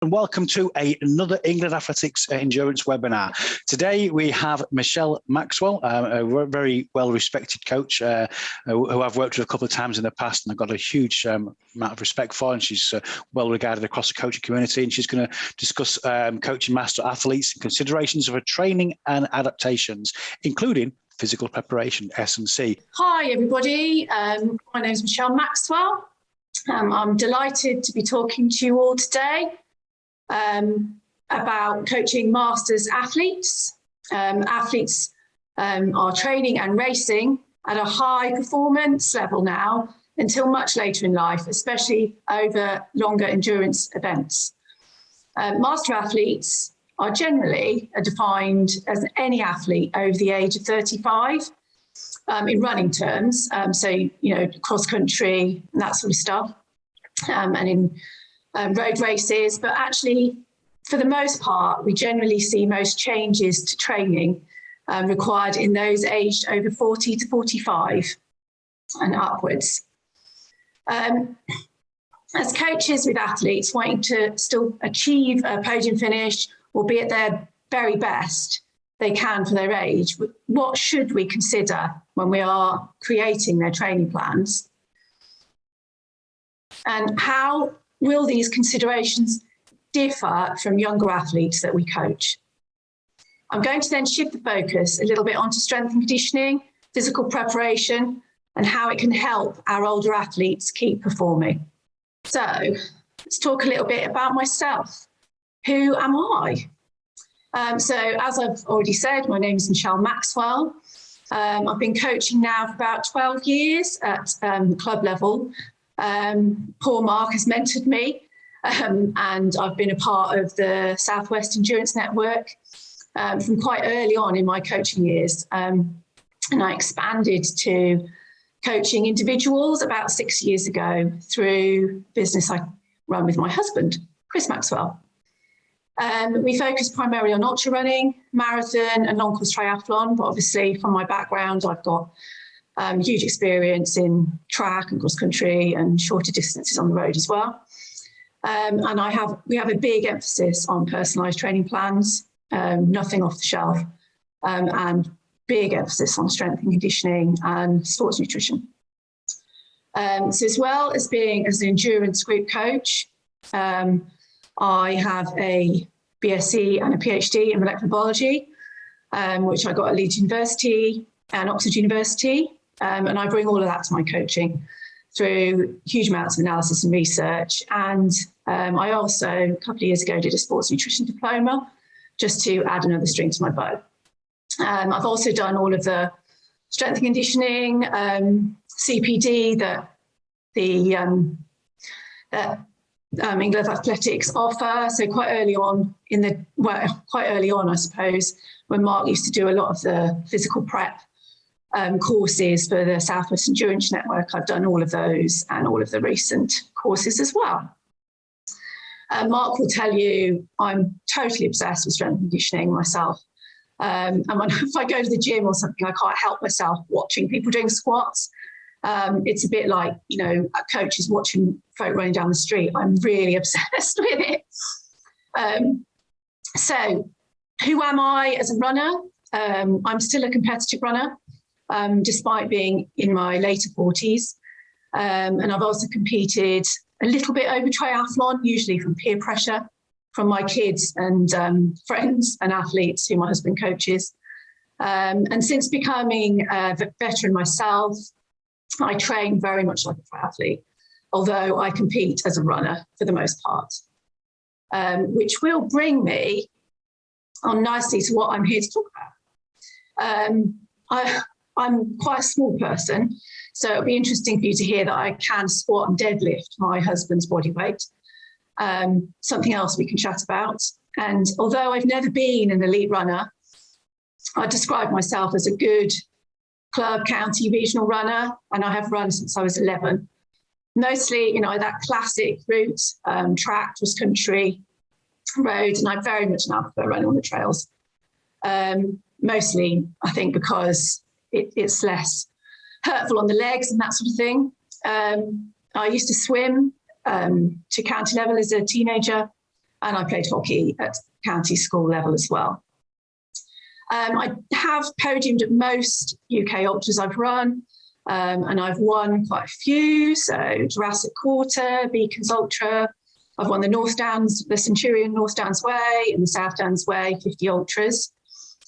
and welcome to another England Athletics Endurance webinar. Today we have Michelle Maxwell, a very well-respected coach who I've worked with a couple of times in the past, and I've got a huge amount of respect for, and she's well regarded across the coaching community, and she's going to discuss coaching master athletes and considerations of her training and adaptations, including physical preparation, S&C. Hi everybody, my name is Michelle Maxwell. I'm delighted to be talking to you all today about coaching masters athletes. Athletes are training and racing at a high performance level now until much later in life, especially over longer endurance events. Master athletes are generally defined as any athlete over the age of 35 in running terms. So, you know, cross country and that sort of stuff, and in road races. But actually, for the most part, we generally see most changes to training required in those aged over 40 to 45 and upwards. As coaches with athletes wanting to still achieve a podium finish or be at their very best they can for their age, what should we consider when we are creating their training plans? And how will these considerations differ from younger athletes that we coach? I'm going to then shift the focus a little bit onto strength and conditioning, physical preparation, and how it can help our older athletes keep performing. So let's talk a little bit about myself. Who am I? So as I've already said, my name is Michelle Maxwell. I've been coaching now for about 12 years at the club level. Paul Mark has mentored me, and I've been a part of the South West Endurance Network from quite early on in my coaching years. And I expanded to coaching individuals about 6 years ago through business I run with my husband, Chris Maxwell. We focus primarily on ultra running, marathon and long-course triathlon, but obviously from my background, I've got huge experience in track and cross-country and shorter distances on the road as well. And we have a big emphasis on personalised training plans, nothing off the shelf, and big emphasis on strength and conditioning and sports nutrition. So as well as being as an endurance group coach, I have a BSc and a PhD in molecular biology, which I got at Leeds University and Oxford University. And I bring all of that to my coaching through huge amounts of analysis and research. And I also, a couple of years ago, did a sports nutrition diploma just to add another string to my bow. I've also done all of the strength and conditioning, CPD that the England Athletics offer. So quite early on I suppose, when Mark used to do a lot of the physical prep courses for the South West Endurance Network. I've done all of those and all of the recent courses as well. Mark will tell you I'm totally obsessed with strength and conditioning myself. And if I go to the gym or something, I can't help myself watching people doing squats. It's a bit like, you know, a coach is watching folk running down the street. I'm really obsessed with it. So who am I as a runner? I'm still a competitive runner, despite being in my later 40s. And I've also competed a little bit over triathlon, usually from peer pressure from my kids and friends and athletes who my husband coaches. And since becoming a veteran myself, I train very much like a triathlete, although I compete as a runner for the most part, which will bring me on nicely to what I'm here to talk about. I'm quite a small person, so it'll be interesting for you to hear that I can squat and deadlift my husband's body weight. Something else we can chat about. And although I've never been an elite runner, I describe myself as a good club, county, regional runner, and I have run since I was 11. Mostly, you know, that classic route, track, cross country, road, and I very much now prefer running on the trails. Mostly, I think, because it's less hurtful on the legs and that sort of thing. I used to swim to county level as a teenager, and I played hockey at county school level as well. I have podiumed at most UK ultras I've run, and I've won quite a few. So Jurassic Quarter, Beacons Ultra. I've won the North Downs, the Centurion North Downs Way and the South Downs Way 50 ultras.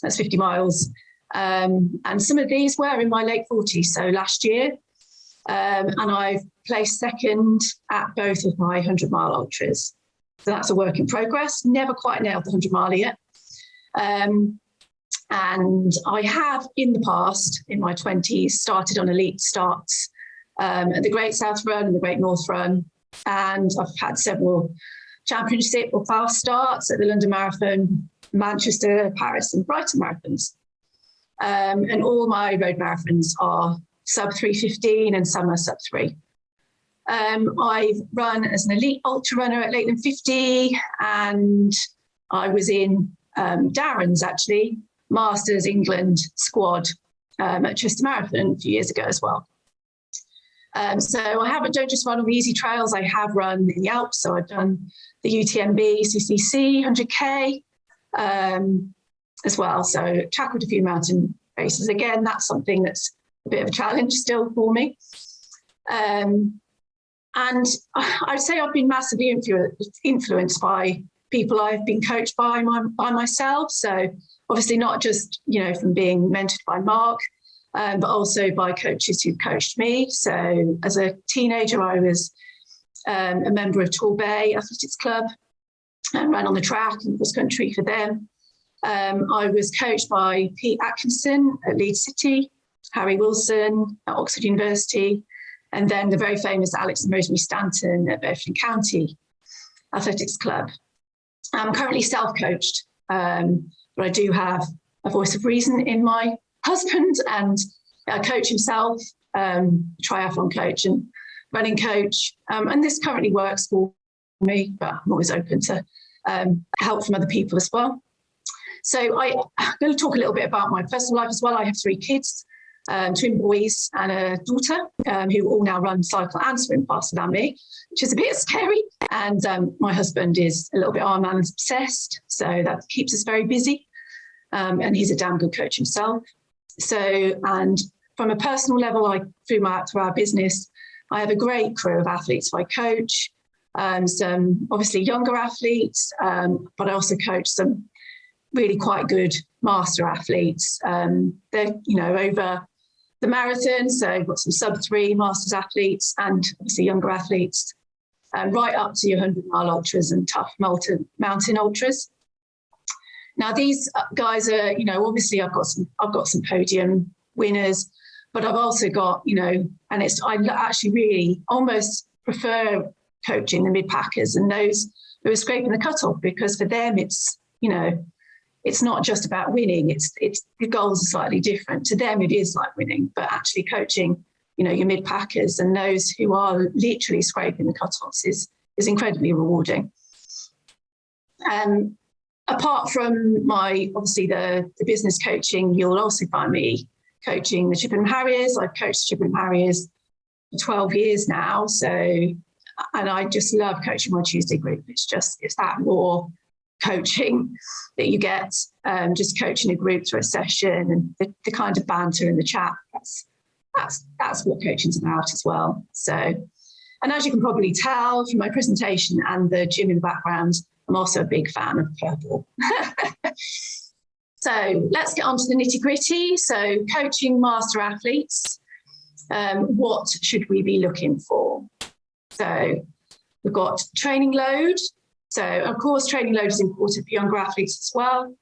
That's 50 miles. And some of these were in my late 40s, so last year. And I've placed second at both of my 100-mile ultras. So that's a work in progress. Never quite nailed the 100-mile yet. And I have, in the past, in my 20s, started on elite starts at the Great South Run and the Great North Run. And I've had several championship or fast starts at the London Marathon, Manchester, Paris, and Brighton marathons. And all my road marathons are sub 3:15 and some are sub 3. I've run as an elite ultra runner at Lakeland 50, and I was in Darren's actually Masters England squad at Chester Marathon a few years ago as well. So I don't just run on the easy trails, I have run in the Alps. So I've done the UTMB, CCC, 100K as well. So tackled a few mountain races. Again, that's something that's a bit of a challenge still for me. And I'd say I've been massively influenced by people I've been coached by myself. So obviously not just, from being mentored by Mark, but also by coaches who coached me. So as a teenager, I was a member of Torbay Athletics Club and ran on the track and cross country for them. I was coached by Pete Atkinson at Leeds City, Harry Wilson at Oxford University, and then the very famous Alex and Rosemary Stanton at Bedford County Athletics Club. I'm currently self-coached, but I do have a voice of reason in my husband and a coach himself, triathlon coach and running coach. And this currently works for me, but I'm always open to help from other people as well. So I'm going to talk a little bit about my personal life as well. I have 3 kids, twin boys and a daughter who all now run, cycle and swim faster than me, which is a bit scary. And my husband is a little bit Ironman obsessed, so that keeps us very busy. And he's a damn good coach himself. So, and from a personal level, through our business, I have a great crew of athletes who I coach, some obviously younger athletes, but I also coach some really quite good master athletes. They're, over the marathon, so I've got some sub 3 masters athletes and obviously younger athletes, right up to your 100-mile ultras and tough mountain ultras. Now these guys are, obviously I've got some podium winners, but I've also got, and I actually really almost prefer coaching the mid-packers and those who are scraping the cutoff, because for them it's, it's not just about winning. It's the goals are slightly different. To them, it is like winning, but actually coaching, your mid-packers and those who are literally scraping the cutoffs is incredibly rewarding. Apart from obviously the business coaching, you'll also find me coaching the Chippenham Harriers. I've coached Chippenham Harriers for 12 years now. So, and I just love coaching my Tuesday group. It's that raw coaching that you get, just coaching a group through a session and the kind of banter in the chat. That's what coaching's about as well. So, and as you can probably tell from my presentation and the gym in the background, I'm also a big fan of purple. So let's get on to the nitty gritty. So coaching master athletes, what should we be looking for? So we've got training load. So of course, training load is important for younger athletes as well.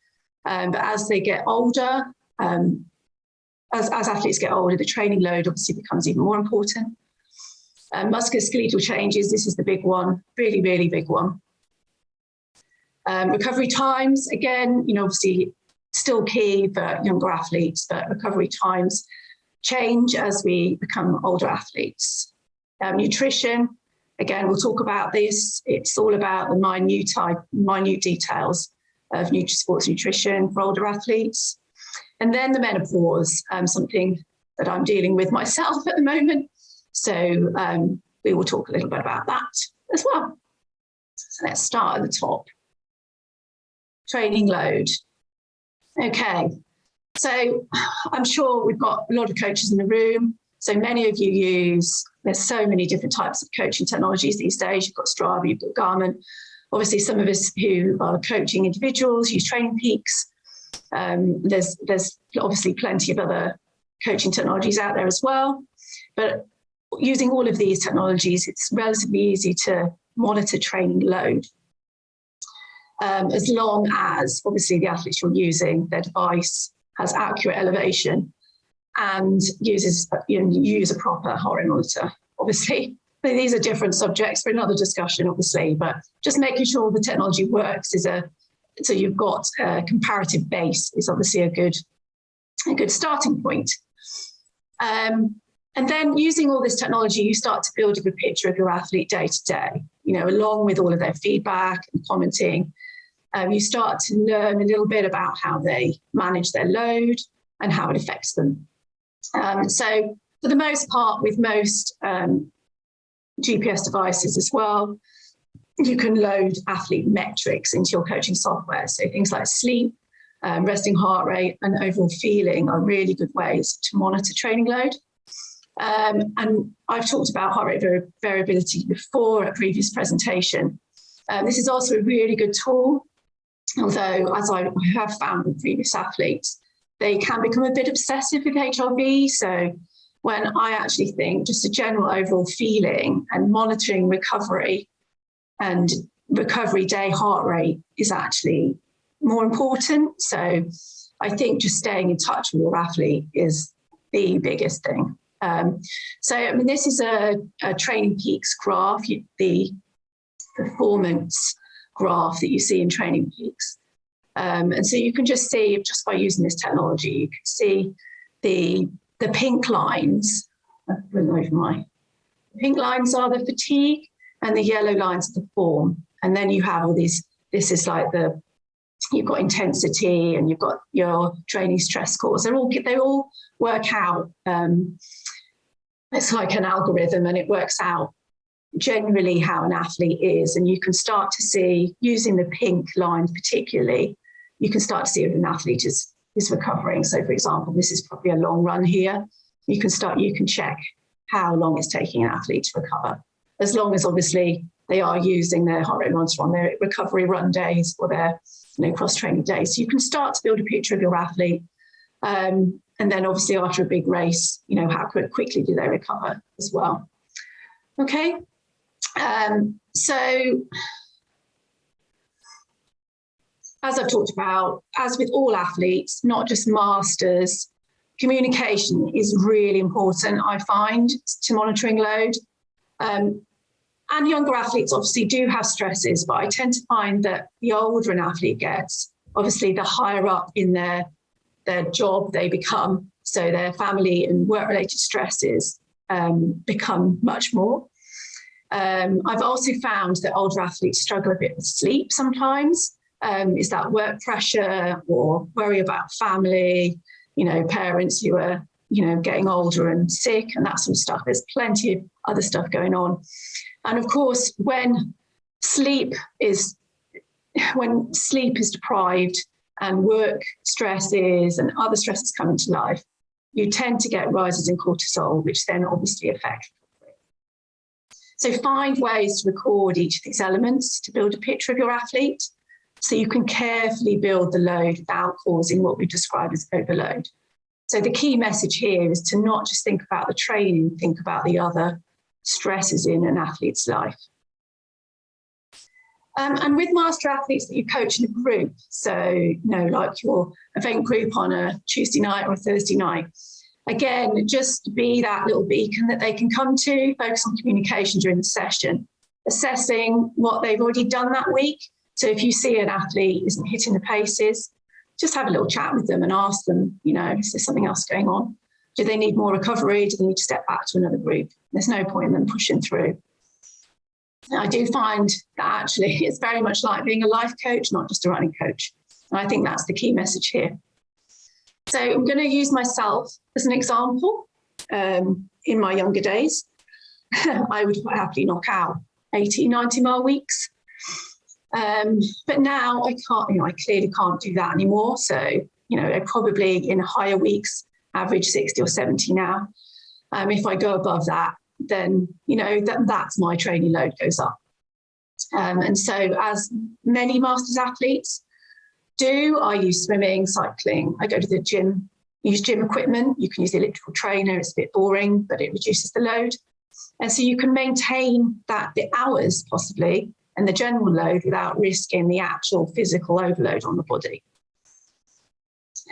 But as they get older, as athletes get older, the training load obviously becomes even more important. Musculoskeletal changes, this is the big one, really, really big one. Recovery times, again, obviously still key for younger athletes, but recovery times change as we become older athletes. Nutrition, again, we'll talk about this. It's all about the minute details of sports nutrition for older athletes. And then the menopause, something that I'm dealing with myself at the moment. So we will talk a little bit about that as well. So let's start at the top. training load. Okay, so I'm sure we've got a lot of coaches in the room. So many of you there's so many different types of coaching technologies these days. You've got Strava, you've got Garmin. Obviously, some of us who are coaching individuals use Training Peaks. There's obviously plenty of other coaching technologies out there as well. But using all of these technologies, it's relatively easy to monitor training load. As long as, obviously, the athletes you're using, their device has accurate elevation and use a proper heart rate monitor. Obviously, these are different subjects for another discussion, obviously, but just making sure the technology works so you've got a comparative base is obviously a good starting point. And then using all this technology, you start to build a good picture of your athlete day to day, along with all of their feedback and commenting. You start to learn a little bit about how they manage their load and how it affects them. So for the most part, with most GPS devices as well, you can load athlete metrics into your coaching software. So things like sleep, resting heart rate, and overall feeling are really good ways to monitor training load. And I've talked about heart rate variability before at previous presentation. This is also a really good tool, although as I have found with previous athletes, they can become a bit obsessive with HRV. So when I actually think just a general overall feeling and monitoring recovery and recovery day heart rate is actually more important. So I think just staying in touch with your athlete is the biggest thing. This is a Training Peaks graph, the performance graph that you see in Training Peaks. And so you can just see, just by using this technology, you can see the pink lines. The pink lines are the fatigue and the yellow lines are the form. And then you have all these, this is like you've got intensity and you've got your training stress scores. They all work out. It's like an algorithm and it works out generally how an athlete is. And you can start to see, using the pink line particularly, you can start to see if an athlete is recovering. So for example, this is probably a long run here. You can check how long it's taking an athlete to recover, as long as obviously they are using their heart rate monitor on their recovery run days or their cross-training days. So you can start to build a picture of your athlete. And then obviously after a big race, how quickly do they recover as well. Okay. So as I've talked about, as with all athletes, not just masters, communication is really important, I find, to monitoring load. And younger athletes obviously do have stresses, but I tend to find that the older an athlete gets, obviously the higher up in their job they become, so their family and work-related stresses become much more. I've also found that older athletes struggle a bit with sleep sometimes. Is that work pressure or worry about family, parents who are, getting older and sick and that sort of stuff. There's plenty of other stuff going on. And of course, when sleep is deprived and work stresses and other stresses come into life, you tend to get rises in cortisol, which then obviously affect recovery. So find ways to record each of these elements to build a picture of your athlete so you can carefully build the load without causing what we describe as overload. So the key message here is to not just think about the training, think about the other stresses in an athlete's life. And with master athletes that you coach in a group, so like your event group on a Tuesday night or a Thursday night, again, just be that little beacon that they can come to, focus on communication during the session, assessing what they've already done that week. So if you see an athlete isn't hitting the paces, just have a little chat with them and ask them, is there something else going on? Do they need more recovery? Do they need to step back to another group? There's no point in them pushing through. I do find that actually it's very much like being a life coach, not just a running coach. And I think that's the key message here. So I'm going to use myself as an example. In my younger days, I would quite happily knock out 80, 90 mile weeks. But now I can't, I clearly can't do that anymore. So, they're probably in higher weeks, average 60 or 70 now. If I go above that, then, that's my training load goes up. And so as many masters athletes do, I use swimming, cycling. I go to the gym, use gym equipment. You can use the elliptical trainer. It's a bit boring, but it reduces the load. And so you can maintain the hours possibly and the general load without risking the actual physical overload on the body.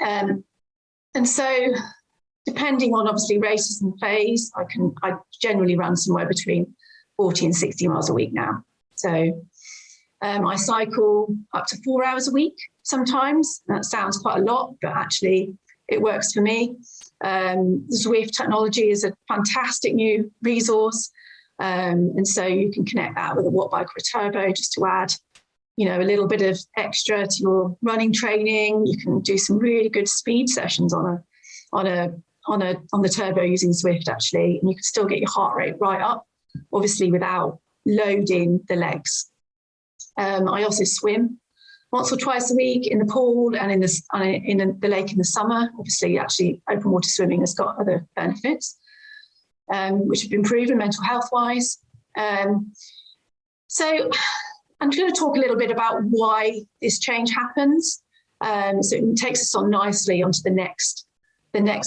And so depending on obviously races and phase, I generally run somewhere between 40 and 60 miles a week now. So I cycle up to 4 hours a week sometimes. That sounds quite a lot, but actually it works for me. Zwift technology is a fantastic new resource. And so you can connect that with a watt bike or a turbo just to add, a little bit of extra to your running training. You can do some really good speed sessions on the turbo using Zwift actually, and you can still get your heart rate right up, obviously without loading the legs. I also swim once or twice a week in the pool and in the lake in the summer. Obviously, actually, open water swimming has got other benefits, which have been proven mental health wise. So I'm going to talk a little bit about why this change happens. So it takes us on nicely onto the next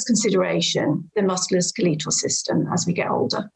consideration, the musculoskeletal system as we get older.